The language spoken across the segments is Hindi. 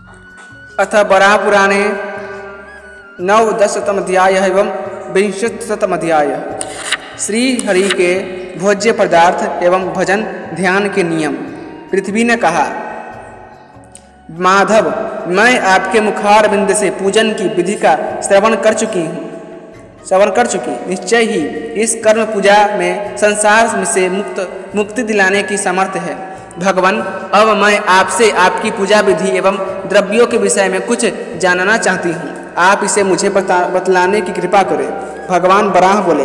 अथ वराह पुराणे 9-10 अध्याय एवं 20 अध्याय। श्री हरि के भोज्य पदार्थ एवं भजन ध्यान के नियम। पृथ्वी ने कहा, माधव, मैं आपके मुखारविंद से पूजन की विधि का श्रवण कर चुकी। निश्चय ही इस कर्म पूजा में संसार से मुक्ति दिलाने की सामर्थ्य है। भगवान, अब मैं आपसे आपकी पूजा विधि एवं द्रव्यों के विषय में कुछ जानना चाहती हूँ। आप इसे मुझे बतलाने की कृपा करें। भगवान वराह बोले,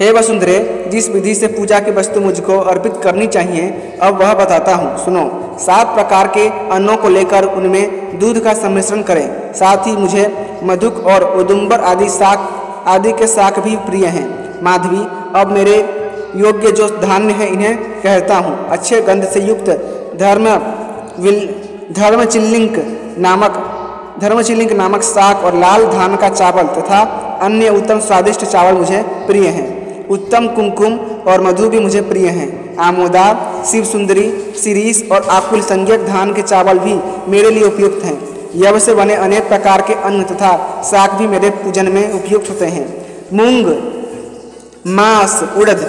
हे वसुंधरे, जिस विधि से पूजा की वस्तु मुझको अर्पित करनी चाहिए, अब वह बताता हूँ, सुनो। 7 प्रकार के अन्नों को लेकर उनमें दूध का सम्मिश्रण करें। साथ ही मुझे मधुक और उदुम्बर आदि के शाक भी प्रिय हैं। माधवी, अब मेरे योग्य जो धान्य है इन्हें कहता हूँ। अच्छे गंध से युक्त धर्मचिल्लिंक नामक शाक और लाल धान का चावल तथा अन्य उत्तम स्वादिष्ट चावल मुझे प्रिय हैं। उत्तम कुमकुम और मधु भी मुझे प्रिय हैं। आमोदा, शिव सुंदरी, शिरीष और आकुल संज्ञक धान के चावल भी मेरे लिए उपयुक्त हैं। यव से बने अनेक प्रकार के अन्न तथा शाक भी मेरे पूजन में उपयुक्त होते हैं। मूंग, मांस, उड़द,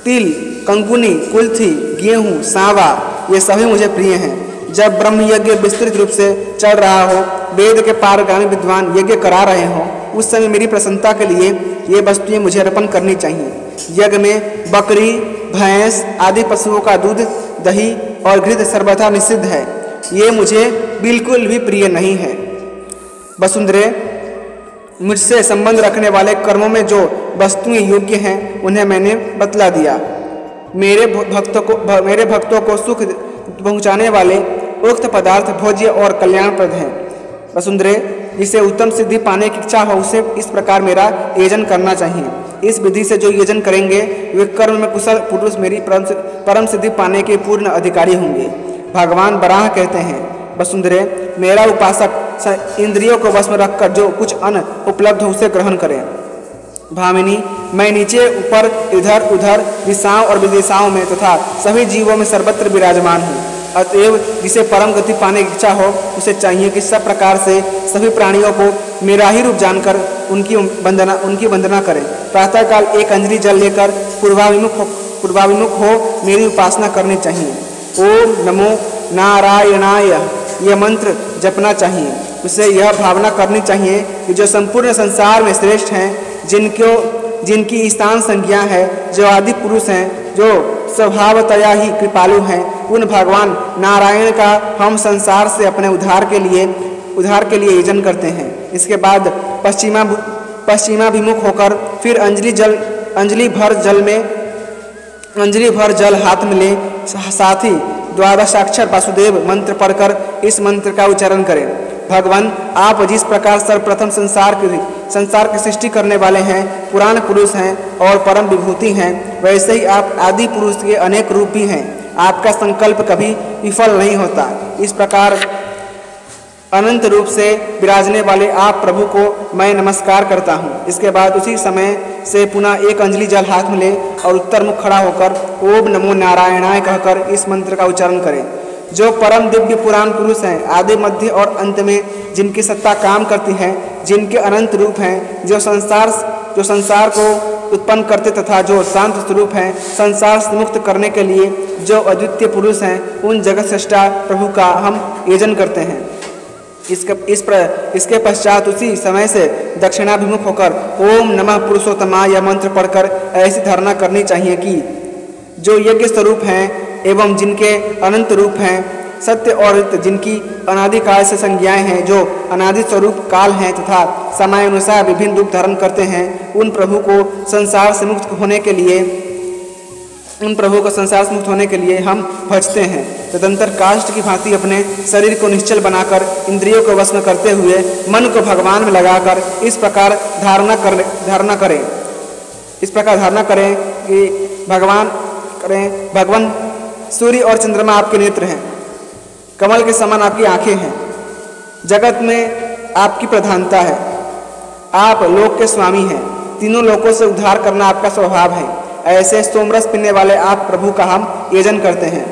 तिल, कंगुनी, कुल्थी, गेहूँ, सांवा, ये सभी मुझे प्रिय हैं। जब ब्रह्म यज्ञ विस्तृत रूप से चल रहा हो, वेद के पारगामी विद्वान यज्ञ करा रहे हों, उस समय मेरी प्रसन्नता के लिए ये वस्तुएं मुझे अर्पण करनी चाहिए। यज्ञ में बकरी, भैंस आदि पशुओं का दूध, दही और घृत सर्वथा निषिद्ध है। ये मुझे बिल्कुल भी प्रिय नहीं है। वसुंधरे, मुझसे संबंध रखने वाले कर्मों में जो वस्तुएं योग्य हैं उन्हें मैंने बतला दिया। मेरे भक्तों को सुख पहुँचाने वाले उक्त पदार्थ भोज्य और कल्याणप्रद हैं। वसुंधरे, जिसे उत्तम सिद्धि पाने की इच्छा हो उसे इस प्रकार मेरा यजन करना चाहिए। इस विधि से जो यजन करेंगे वे कर्म में कुशल पुरुष मेरी परम सिद्धि पाने के पूर्ण अधिकारी होंगे। भगवान वराह कहते हैं, वसुंधरे, मेरा उपासक इंद्रियों को वश में रखकर जो कुछ अन्न उपलब्ध हो उसे ग्रहण करें। भामिनी, मैं नीचे ऊपर इधर उधर दिशाओं और विदिशाओं में तथा सभी जीवों में सर्वत्र विराजमान हूँ। अतएव जिसे परम गति पाने की इच्छा हो उसे चाहिए कि सब प्रकार से सभी प्राणियों को मेरा ही रूप जानकर उनकी वंदना करें। प्रातःकाल एक अंजलि जल लेकर पूर्वाभिमुख हो मेरी उपासना करनी चाहिए। ओम नमो नारायणाय यह मंत्र जपना चाहिए। उसे यह भावना करनी चाहिए कि जो संपूर्ण संसार में श्रेष्ठ हैं, जिनकी स्थान संज्ञा है, जो आदि पुरुष हैं, जो स्वभावतया ही कृपालु हैं, उन भगवान नारायण का हम संसार से अपने उद्धार के लिए यजन करते हैं। इसके बाद पश्चिमाभिमुख होकर फिर अंजलि भर जल हाथ में ले साथ ही द्वादशाक्षर वासुदेव मंत्र पढ़कर इस मंत्र का उच्चारण करें। भगवान, आप जिस प्रकार सर्वप्रथम संसार की सृष्टि करने वाले हैं, पुराण पुरुष हैं और परम विभूति हैं, वैसे ही आप आदि पुरुष के अनेक रूप भी हैं। आपका संकल्प कभी विफल नहीं होता। इस प्रकार अनंत रूप से विराजने वाले आप प्रभु को मैं नमस्कार करता हूँ। इसके बाद उसी समय से पुनः एक अंजलि जल हाथ में ले और उत्तर मुख खड़ा होकर ओम नमो नारायणाय कहकर इस मंत्र का उच्चारण करें। जो परम दिव्य पुराण पुरुष हैं, आदि मध्य और अंत में जिनकी सत्ता काम करती है, जिनके अनंत रूप हैं, जो संसार को उत्पन्न करते तथा जो शांत स्वरूप हैं, संसार से मुक्त करने के लिए जो अद्वितीय पुरुष हैं, उन जगत सृष्टा प्रभु का हम यजन करते हैं। इसके पश्चात उसी समय से दक्षिणाभिमुख होकर ओम नमः पुरुषोत्तमाय यह मंत्र पढ़कर ऐसी धारणा करनी चाहिए कि जो यज्ञ स्वरूप हैं एवं जिनके अनंत रूप हैं, सत्य और रित, जिनकी अनादिकाल से संज्ञाएं हैं, जो अनादि स्वरूप काल हैं तथा समय अनुसार विभिन्न रूप धारण करते हैं, उन प्रभु को संसार से मुक्त होने के लिए हम भजते हैं। तदंतर काष्ठ की भांति अपने शरीर को निश्चल बनाकर इंद्रियों को वश में करते हुए मन को भगवान में लगाकर इस प्रकार धारणा करें कि भगवान सूर्य और चंद्रमा आपके नेत्र हैं, कमल के समान आपकी आंखें हैं, जगत में आपकी प्रधानता है, आप लोक के स्वामी हैं, तीनों लोकों से उद्धार करना आपका स्वभाव है। ऐसे सोमरस पीने वाले आप प्रभु का हम यजन करते हैं।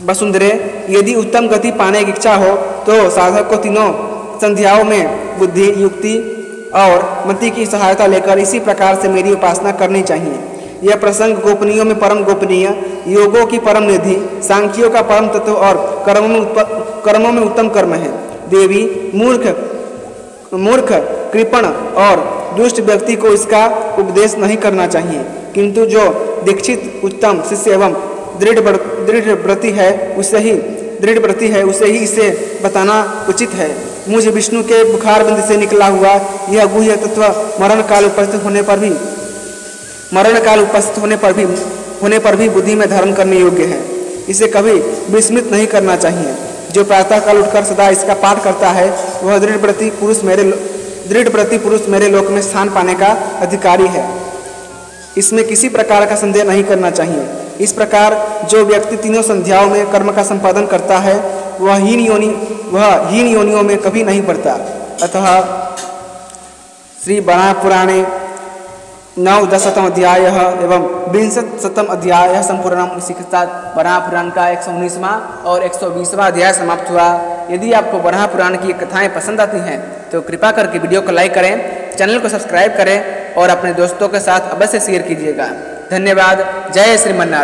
वसुंधरे, यदि उत्तम गति पाने की इच्छा हो तो साधक को तीनों संध्याओं में बुद्धि, युक्ति और मति की सहायता लेकर इसी प्रकार से मेरी उपासना करनी चाहिए। यह प्रसंग गोपनीयों में परम गोपनीय, योगों की परम निधि, सांख्यों का परम तत्व और कर्मों में उत्तम कर्म है। देवी, मूर्ख, कृपण और दुष्ट व्यक्ति को इसका उपदेश नहीं करना चाहिए, किंतु जो दीक्षित, उत्तम शिष्य एवं दृढ़ व्रति है उसे ही इसे बताना उचित है। मुझे विष्णु के बुखार बिंद से निकला हुआ यह गुह्य तत्व मरण काल उपस्थित होने पर भी बुद्धि में धारण करने योग्य है। इसे कभी विस्मृत नहीं करना चाहिए। जो प्रातः काल उठकर सदा इसका पाठ करता है वह दृढ़ व्रति पुरुष मेरे लोक में स्थान पाने का अधिकारी है। इसमें किसी प्रकार का संदेह नहीं करना चाहिए। इस प्रकार जो व्यक्ति तीनों संध्याओं में कर्म का संपादन करता है वह हीन योनियों में कभी नहीं पड़ता। अतः श्री बराह पुराणे 9-10 अध्याय एवं 20 अध्याय संपूर्णम। इसी के साथ बराह पुराण का 119वां और 120वां अध्याय समाप्त हुआ। यदि आपको बराह पुराण की कथाएं पसंद आती हैं तो कृपा करके वीडियो को लाइक करें, चैनल को सब्सक्राइब करें और अपने दोस्तों के साथ अवश्य शेयर कीजिएगा। धन्यवाद। जय श्रीमन्नारायण।